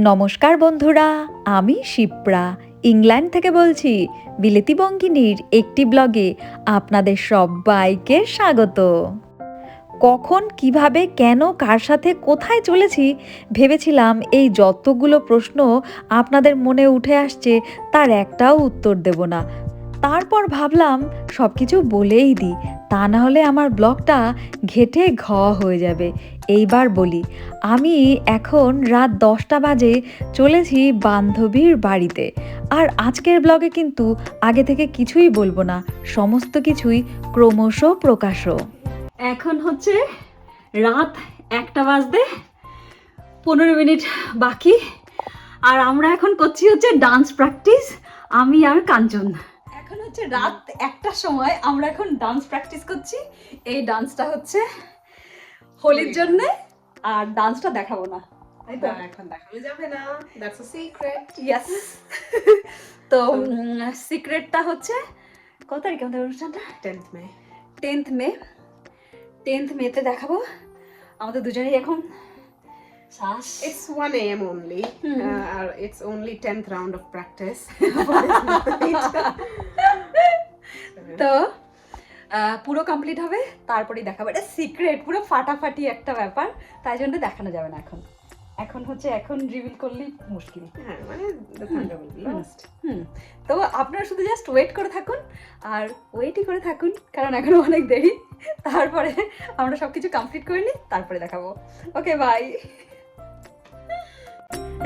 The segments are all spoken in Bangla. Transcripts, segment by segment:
নমস্কার বন্ধুরা, আমি শিপ্রা ইংল্যান্ড থেকে বলছি। বিলেতি বঙ্গিনীর একটি ব্লগে আপনাদের সবাইকে স্বাগত। কখন কিভাবে কেন কার সাথে কোথায় চলেছি ভেবেছিলাম এই যতগুলো প্রশ্ন আপনাদের মনে উঠে আসছে তার একটাও উত্তর দেব না। তারপর ভাবলাম সব কিছু বলেই দিই, তা না হলে আমার ব্লগটা ঘেঁটে ঘ হয়ে যাবে। এইবার বলি, আমি এখন রাত 10টা বাজে চলেছি বান্ধবীর বাড়িতে। আর আজকের ব্লগে কিন্তু আগে থেকে কিছুই বলবো না, সমস্ত কিছুই ক্রমশ প্রকাশ। এখন হচ্ছে রাত 1টা বাজতে 15 মিনিট বাকি, আর আমরা এখন করছি হচ্ছে ডান্স প্র্যাকটিস, আমি আর কাঞ্চন। এখন হচ্ছে রাত 1টার সময় আমরা এখন ডান্স প্র্যাকটিস করছি। এই ডান্সটা হচ্ছে হোলির জন্য, আর ডান্সটা দেখাবো না, তাই তো? এখন দেখানো যাবে না, দ্যাটস আ সিক্রেট। ইয়েস। তো সিক্রেটটা হচ্ছে কত তারিখে আমাদের অনুষ্ঠানটা? 10th মে। 10th মেতে দেখাবো। আমাদের দুজনেই এখন শ্বাস। It's 1 a.m. only. It's only 10th round of practice. তো পুরো কমপ্লিট হবে, তারপরেই দেখাবো। এটা সিক্রেট, পুরো ফাটাফাটি একটা ব্যাপার, তাই জন্য দেখানো যাবে না এখন। এখন রিভিল করলেই মুশকিল। হ্যাঁ, মানে the thunder will be lost. তো আপনারা শুধু জাস্ট ওয়েট করে থাকুন, আর ওয়েটই করে থাকুন, কারণ এখনো অনেক দেরি। তারপরে আমরা সব কিছু কমপ্লিট করে নিই, তারপরে দেখাবো। ওকে, বাই।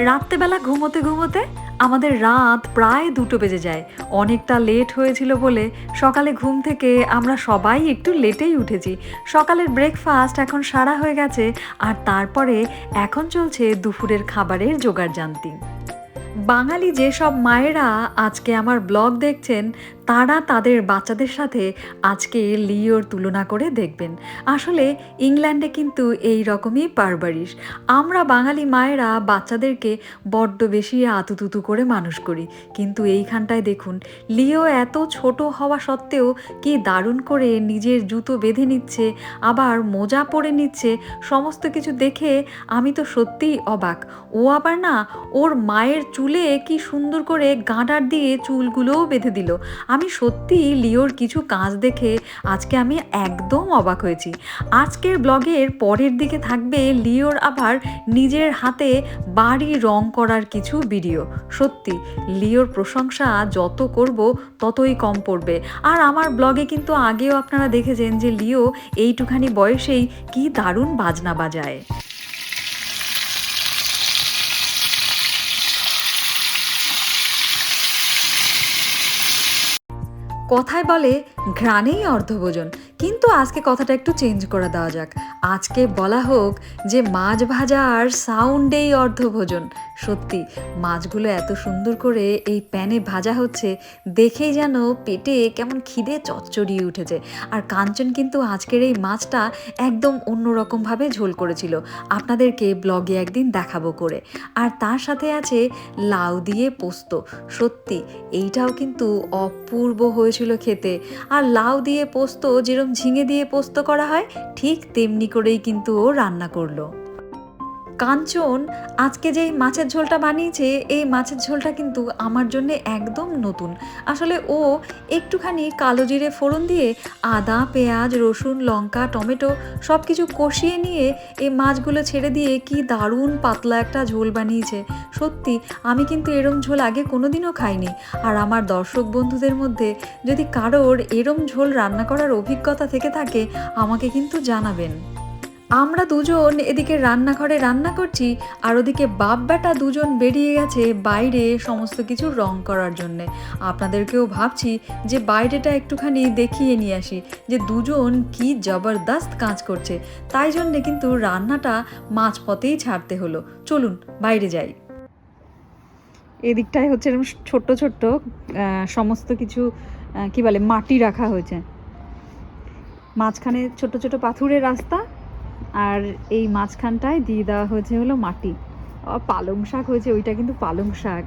রাত্রেবেলা ঘুমোতে ঘুমোতে আমাদের রাত প্রায় 2টো বেজে যায়। অনেকটা লেট হয়েছিল বলে সকালে ঘুম থেকে আমরা সবাই একটু লেটেই উঠেছি। সকালের ব্রেকফাস্ট এখন সারা হয়ে গেছে, আর তারপরে এখন চলছে দুপুরের খাবারের জোগাড়জান্তি। বাঙালি যেসব মায়েরা আজকে আমার ব্লগ দেখছেন, তারা তাদের বাচ্চাদের সাথে আজকে লিওর তুলনা করে দেখবেন। আসলে ইংল্যান্ডে কিন্তু এই রকমই পারবারিশ। আমরা বাঙালি মায়েরা বাচ্চাদেরকে বড্ড বেশি আতুতুতু করে মানুষ করি, কিন্তু এইখানটায় দেখুন, লিও এত ছোট হওয়া সত্ত্বেও কি দারুণ করে নিজের জুতো বেঁধে নিচ্ছে, আবার মোজা পরে নিচ্ছে। সমস্ত কিছু দেখে আমি তো সত্যিই অবাক। ও আবার না, ওর মায়ের চুলে কি সুন্দর করে গাঁডার দিয়ে চুলগুলোও বেঁধে দিল। আমি সত্যি লিওর কিছু কাজ দেখে আজকে আমি একদম অবাক হয়েছি। আজকের ব্লগের পরের দিকে থাকবে লিওর আবার নিজের হাতে বাড়ি রং করার কিছু ভিডিও। সত্যি লিওর প্রশংসা যত করব ততই কম পড়বে। আর আমার ব্লগে কিন্তু আগেও আপনারা দেখেছেন যে লিও এইটুখানি বয়সেই কি দারুণ বাজনা বাজায়। কথায় বলে ঘ্রাণেই অর্ধভোজন, কিন্তু আজকে কথাটা একটু চেঞ্জ করে দেওয়া যাক। আজকে বলা হোক যে মাছ ভাজা আর সাউন্ডেই অর্ধভোজন। সত্যি মাছগুলো এত সুন্দর করে এই প্যানে ভাজা হচ্ছে, দেখেই যেন পেটে কেমন খিদে চচ্চড়িয়ে উঠেছে। আর কাঞ্চন কিন্তু আজকের এই মাছটা একদম অন্যরকমভাবে ঝোল করেছিল, আপনাদেরকে ব্লগে একদিন দেখাবো করে। আর তার সাথে আছে লাউ দিয়ে পোস্ত। সত্যি এইটাও কিন্তু অপূর্ব হয়েছিল খেতে। আর লাউ দিয়ে পোস্ত যেরকম ঝিঙে দিয়ে পোস্ত করা হয়, ঠিক তেমনি করেই কিন্তু ও রান্না করলো। কাঞ্চন আজকে যেই মাছের ঝোলটা বানিয়েছে, এই মাছের ঝোলটা কিন্তু আমার জন্য একদম নতুন। আসলে ও একটুখানি কালো জিরে ফোড়ন দিয়ে আদা, পেঁয়াজ, রসুন, লঙ্কা, টমেটো সব কিছু কষিয়ে নিয়ে এই মাছগুলো ছেড়ে দিয়ে কি দারুণ পাতলা একটা ঝোল বানিয়েছে। সত্যি আমি কিন্তু এরম ঝোল আগে কোনোদিনও খাইনি। আর আমার দর্শক বন্ধুদের মধ্যে যদি কারোর এরম ঝোল রান্না করার অভিজ্ঞতা থেকে থাকে, আমাকে কিন্তু জানাবেন। আমরা দুজন এদিকে রান্নাঘরে রান্না করছি, আর ওদিকে বাপ বেটা দুজন বেরিয়ে গেছে বাইরে সমস্ত কিছু রং করার জন্যে। আপনাদেরকেও ভাবছি যে বাইরেটা একটুখানি দেখিয়ে নিয়ে আসি যে দুজন কি জবরদস্ত কাজ করছে। তাই জন্যে কিন্তু রান্নাটা মাঝপথেই ছাড়তে হলো। চলুন বাইরে যাই। এদিকটায় হচ্ছে এরকম ছোট্ট ছোট্ট সমস্ত কিছু কি বলে মাটি রাখা হয়েছে, মাঝখানে ছোট ছোট পাথুরের রাস্তা, আর এই মাঝখানটায় দিয়ে দেওয়া হয়েছে হলো মাটি। পালং শাক হয়েছে, ওইটা কিন্তু পালং শাক।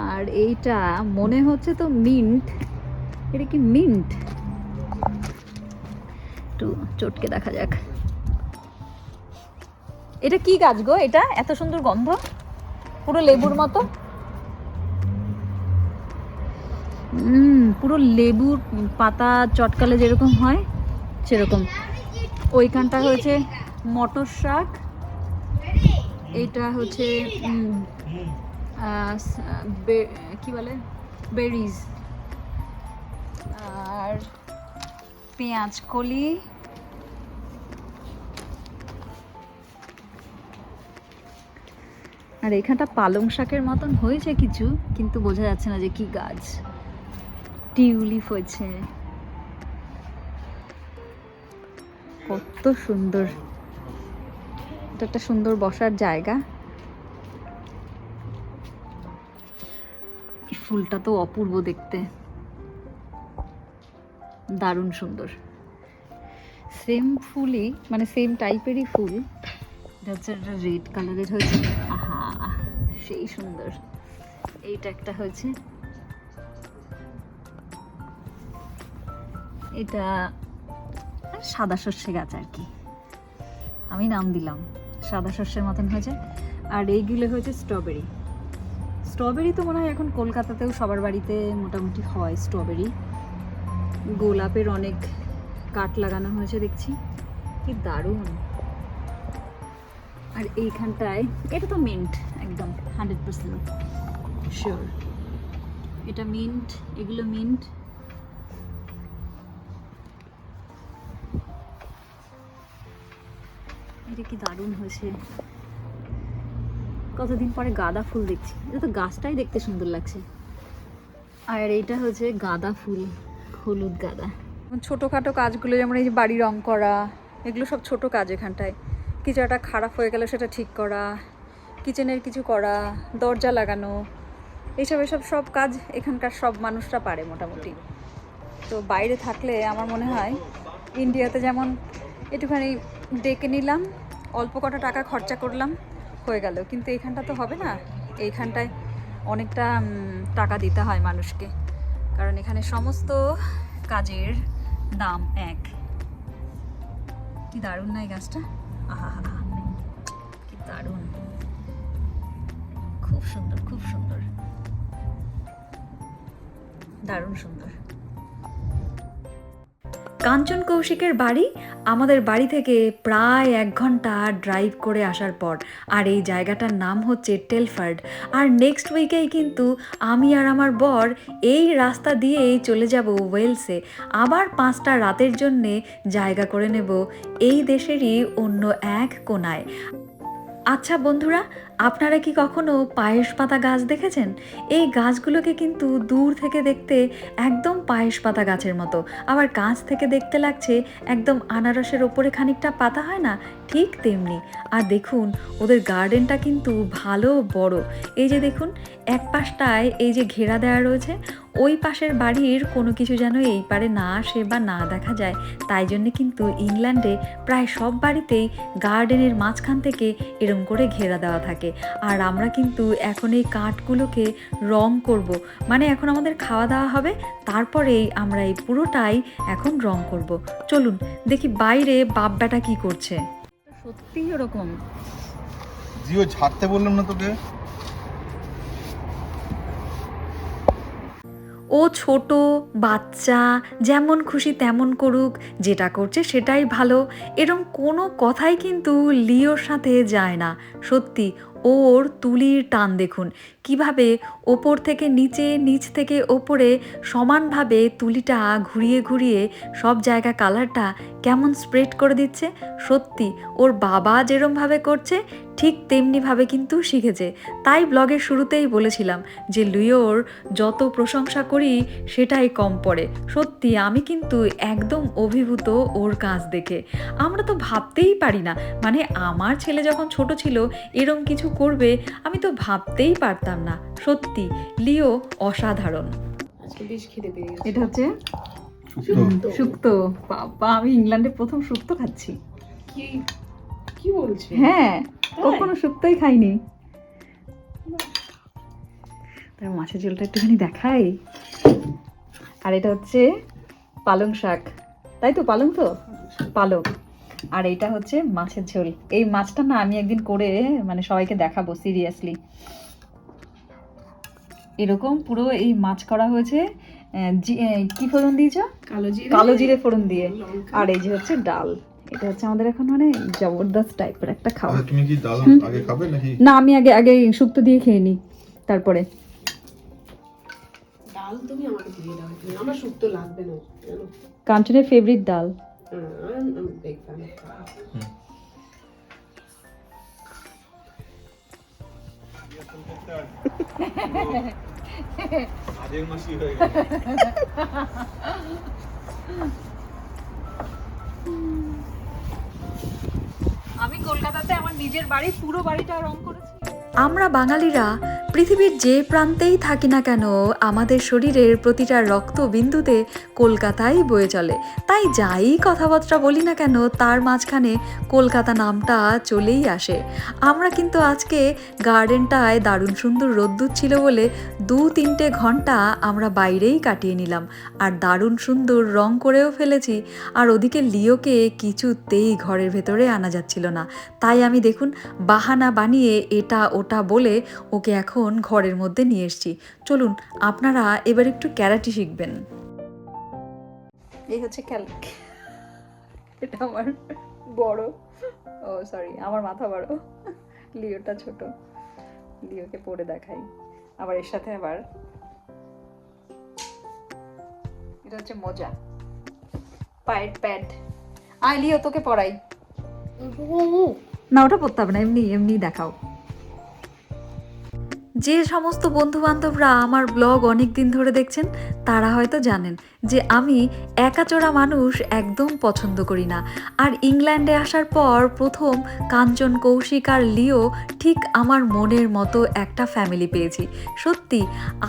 আর এইটা মনে হচ্ছে তো মিন্ট। এটা কি মিন্ট? একটু চটকে দেখা যাক। এটা কি গাছ গো? এটা এত সুন্দর গন্ধ, পুরো লেবুর মতো। পুরো লেবুর পাতা চটকালে যেরকম হয় সেরকম। ওইখানটা হয়েছে মটর শাক, এইটা হচ্ছে কি বলে বেরিজ, আর পেঁয়াজ কলি, আর এখানটা পালং শাকের মতন হয়েছে কিছু, কিন্তু বোঝা যাচ্ছে না যে কি গাছ। টিউলিপ হয়েছে, কত সুন্দর। এটা একটা সুন্দর বসার জায়গা। এই ফুলটা তো অপূর্ব দেখতে, দারুণ সুন্দর। সেম ফুলই, মানে সেম টাইপেরই ফুল, এটা হচ্ছে একটা রেড কালারের হয়েছে। আহা, সেই সুন্দর। এইটা একটা হয়েছে, এটা সাদা সর্ষে গাছ আর কি, আমি নাম দিলাম সাদা সর্ষের মতন হয়েছে। আর এইগুলো হয়েছে স্ট্রবেরি। স্ট্রবেরি তো মনে হয় এখন কলকাতাতেও সবার বাড়িতে মোটামুটি হয় স্ট্রবেরি। গোলাপের অনেক কাঠ লাগানো হয়েছে দেখছি, কি দারুণ। আর এইখানটায় এটা তো মিন্ট, একদম 100% শিওর এটা মিন্ট, এগুলো মিন্ট। এটা কি দারুণ হয়েছে, কতদিন পরে গাঁদা ফুল দেখছি। এটা তো গাছটাই দেখতে সুন্দর লাগছে। আর এইটা হচ্ছে গাঁদা ফুল, হলুদ গাঁদা। ছোটোখাটো কাজগুলো যেমন এই যে বাড়ি রং করা, এগুলো সব ছোট কাজ। এখানটায় কিছু একটা খারাপ হয়ে গেল সেটা ঠিক করা, কিচেনের কিছু করা, দরজা লাগানো, এসব সব কাজ এখানকার সব মানুষরা পারে মোটামুটি। তো বাইরে থাকলে আমার মনে হয় ইন্ডিয়াতে যেমন একটুখানি ডেকে নিলাম, অল্প কটা টাকা খরচা করলাম, হয়ে গেল। কিন্তু এইখানটা তো হবে না, এইখানটায় অনেকটা টাকা দিতে হয় মানুষকে, কারণ এখানে সমস্ত কাজের দাম এক। কি দারুণ না এই গাছটা, আহা কি দারুণ, খুব সুন্দর, খুব সুন্দর, দারুণ সুন্দর। কাঞ্চন কৌশিকের বাড়ি আমাদের বাড়ি থেকে প্রায় 1 ঘন্টা ড্রাইভ করে আসার পর। আর এই জায়গাটার নাম হচ্ছে টেলফার্ড। আর নেক্সট উইকেই কিন্তু আমি আর আমার বর এই রাস্তা দিয়েই চলে যাব ওয়েলসে, আবার 5টা রাতের জন্যে জায়গা করে নেব এই দেশেরই অন্য এক কোনায়। আচ্ছা বন্ধুরা, আপনারা কি কখনো পায়েস পাতা গাছ দেখেছেন? এই গাছগুলোকে কিন্তু দূর থেকে দেখতে একদম পায়েস পাতা গাছের মতো, আবার কাছ থেকে দেখতে লাগছে একদম আনারসের ওপরে খানিকটা পাতা হয় না, ঠিক তেমনি। আর দেখুন ওদের গার্ডেনটা কিন্তু ভালো বড়। এই যে দেখুন এক পাশটায় এই যে ঘেরা দেওয়া রয়েছে, ওই পাশের বাড়ির কোনো কিছু যেন এই পারে না আসে বা না দেখা যায়। তাই জন্যে কিন্তু ইংল্যান্ডে প্রায় সব বাড়িতেই গার্ডেনের মাঝখান থেকে এরম করে ঘেরা দেওয়া থাকে। আর আমরা কিন্তু এখন এই কাঠগুলোকে রং করব, মানে এখন আমাদের খাওয়া দাওয়া হবে, তারপরেই আমরা এই পুরোটাই এখন রং করব। চলুন দেখি বাইরে বাপ বেটা কি করছে। সত্যিই ওরকম। জিও ঝাড়তে বললাম না তোকে? ও ছোট বাচ্চা, যেমন খুশি তেমন করুক, যেটা করছে সেটাই ভালো, এরম কোনো কথাই কিন্তু লিওর সাথে যায় না। সত্যি ওর তুলির টান দেখুন কিভাবে ওপর থেকে নিচে, নিচ থেকে ওপরে সমানভাবে তুলিটা ঘুরিয়ে ঘুরিয়ে সব জায়গা কালারটা কেমন স্প্রেড করে দিচ্ছে। সত্যি ওর বাবা যেরমভাবে করছে ঠিক তেমনিভাবে কিন্তু শিখেছে। তাই ব্লগের শুরুতেই বলেছিলাম যে লিওর যত প্রশংসা করি সেটাই কম পড়ে। সত্যি আমি কিন্তু একদম অভিভূত ওর কাজ দেখে। আমরা তো ভাবতেই পারি না, মানে আমার ছেলে যখন ছোট ছিল এরম কিছু করবে আমি তো ভাবতেই পারতাম না। সত্যি লিও অসাধারণ। আজকে বেশ খিদে পেয়ে গেছে। এটা হচ্ছে শুক্তো। বাবা, আমি ইংল্যান্ডে প্রথম শুক্তো খাচ্ছি। কি কি বলছে? হ্যাঁ, কখনো শুক্তোই খাইনি। তার মাছের ঝোলটা একটুখানি দেখাই। আর এটা হচ্ছে পালং শাক, তাই তো? পালং তো পালং। আর এইটা হচ্ছে মাছের ঝোল। এই মাছটা না আমি একদিন করে মানে সবাইকে দেখাবো সিরিয়াসলি। এরকম পুরো এই মাছ করা হয়েছে কি ফোড়ন দিয়েছ? কালো জিরে ফোড়ন দিয়ে। আর এই যে হচ্ছে ডাল। এটা হচ্ছে আমাদের এখন মানে জবরদস্ত টাইপের একটা খাবার। তুমি কি ডাল আগে খাবে নাকি? না, আমি আগে শুক্তো দিয়ে খেয়ে নিই, তারপরে ডাল তুমি আমাকে দিয়ে দাও, আমার শুক্তো লাগবে না। কাঞ্চনের ফেভারিট ডাল। I'm big fan of that. আজের মাসি হয়ে গেল। আমি কলকাতাতে আমার নিজের বাড়ি, পুরো বাড়িটা রং করেছি। আমরা বাঙালিরা পৃথিবীর যে প্রান্তেই থাকি না কেন আমাদের শরীরের প্রতিটা রক্তবিন্দুতে কলকাতাই বয়ে চলে। তাই যাই কথাবার্তা বলি না কেন তার মাঝখানে কলকাতা নামটা চলেই আসে। আমরা কিন্তু আজকে গার্ডেনটায় দারুণ সুন্দর রোদ্দুর ছিল বলে 2-3 ঘন্টা আমরা বাইরেই কাটিয়ে নিলাম, আর দারুণ সুন্দর রং করেও ফেলেছি। আর ওদিকে লিওকে কিছুতেই ঘরের ভেতরে আনা যাচ্ছিল না, তাই আমি দেখুন বাহানা বানিয়ে এটা ওটা বলে ওকে এখন ঘরের মধ্যে নিয়ে এসেছি। চলুন আপনারা এবার একটু ক্যারাটে শিখবেন। এই হচ্ছে ক্যালক। এটা আমার বড়, ও সরি আমার মাথা বড়, লিওটা ছোট। লিওকে পরে দেখাই। আবার এর সাথে আবার এটা হচ্ছে মোজা, পায়ের প্যাড। আয় লিও তোকে পরাই। না, ওটা পড়তে হবে না, এমনি এমনি দেখাও। যে সমস্ত বন্ধু বান্ধবরা আমার ব্লগ অনেক দিন ধরে দেখছেন তারা হয়তো জানেন যে আমি একাচোরা মানুষ একদম পছন্দ করি না। আর ইংল্যান্ডে আসার পর প্রথম কাঞ্চন, কৌশিক আর লিও ঠিক আমার মনের মতো একটা ফ্যামিলি পেয়েছি। সত্যি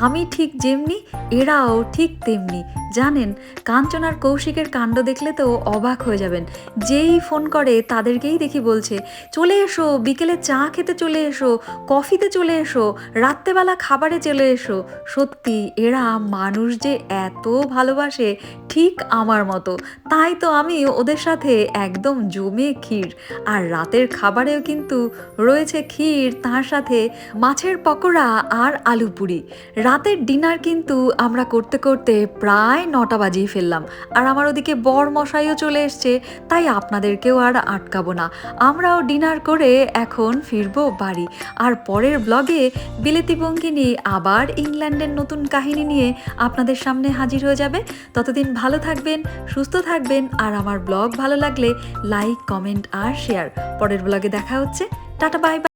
আমি ঠিক যেমনি এরাও ঠিক তেমনি। জানেন, কাঞ্চন আর কৌশিকের কাণ্ড দেখলে তো অবাক হয়ে যাবেন। যেই ফোন করে তাদেরকেই দেখি বলছে চলে এসো, বিকেলে চা খেতে চলে এসো, কফিতে চলে এসো, রাত্রেবেলা খাবারে চলে এসো। সত্যি এরা মানুষ যে এত ভালোবাসে ঠিক আমার মতো। তাই তো আমি ওদের সাথে একদম জমে ক্ষীর। আর রাতের খাবারেও কিন্তু রয়েছে ক্ষীর, তার সাথে মাছের পকোড়া আর আলু পুরি। রাতের ডিনার কিন্তু আমরা করতে করতে প্রায় 9টা বাজিয়ে ফেললাম। আর আমার ওদিকে বর মশাইও চলে এসছে, তাই আপনাদেরকেও আর আটকাবো না। আমরাও ডিনার করে এখন ফিরবো বাড়ি। আর পরের ব্লগে বিলেতি বঙ্গিনী আবার ইংল্যান্ডের নতুন কাহিনী নিয়ে আপনাদের সামনে হাজির হয়ে যাবে। ততদিন ভালো থাকবেন, সুস্থ থাকবেন, আর আমার ব্লগ ভালো লাগলে লাইক, কমেন্ট আর শেয়ার। পরের ব্লগে দেখা হচ্ছে। Tata, bye bye.